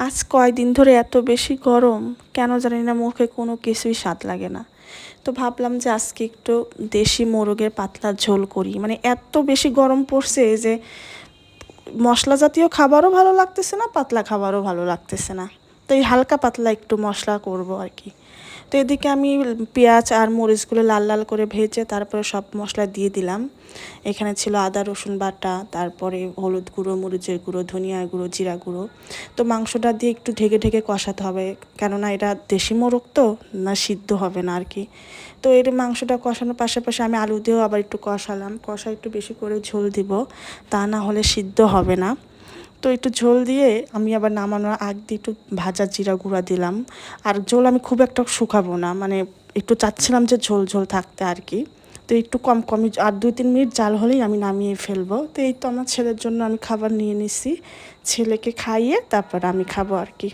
আজ কয়দিন ধরে এত বেশি গরম, কেন জানি না মুখে কোনো কিছুই স্বাদ লাগে না। তো ভাবলাম যে আজকে একটু দেশি মোরগের পাতলা ঝোল করি। মানে এত বেশি গরম পড়ছে যে মশলা জাতীয় খাবারও ভালো লাগতেছে না, পাতলা খাবারও ভালো লাগতেছে না। তো এই হালকা পাতলা একটু মশলা করব আর কি। তো এদিকে আমি পেঁয়াজ আর মরিচগুলো লাল লাল করে ভেজে তারপরে সব মশলা দিয়ে দিলাম। এখানে ছিল আদা রসুন বাটা, তারপরে হলুদ গুঁড়ো, মরিচের গুঁড়ো, ধনিয়া গুঁড়ো, জিরা গুঁড়ো। তো মাংসটা দিয়ে একটু ঢেকে ঢেকে কষাতে হবে, কেননা এটা দেশি মোরগ তো, না সিদ্ধ হবে না আর কি। তো এর মাংসটা কষানোর পাশাপাশি আমি আলু দিয়েও আবার একটু কষালাম, কষা একটু বেশি করে ঝোল দিব, তা না হলে সিদ্ধ হবে না। তো একটু ঝোল দিয়ে আমি আবার নামানোর আগ দিয়ে একটু ভাজা জিরা গুঁড়া দিলাম। আর ঝোল আমি খুব একটা শুকাবো না, মানে একটু চাচ্ছিলাম যে ঝোল ঝোল থাকতে আর কি। তো একটু কম কমই আর 2-3 মিনিট জাল হলেই আমি নামিয়ে ফেলবো। তো এই তো আমার ছেলের জন্য আমি খাবার নিয়ে নিছি, ছেলেকে খাইয়ে তারপর আমি খাবো আর কি।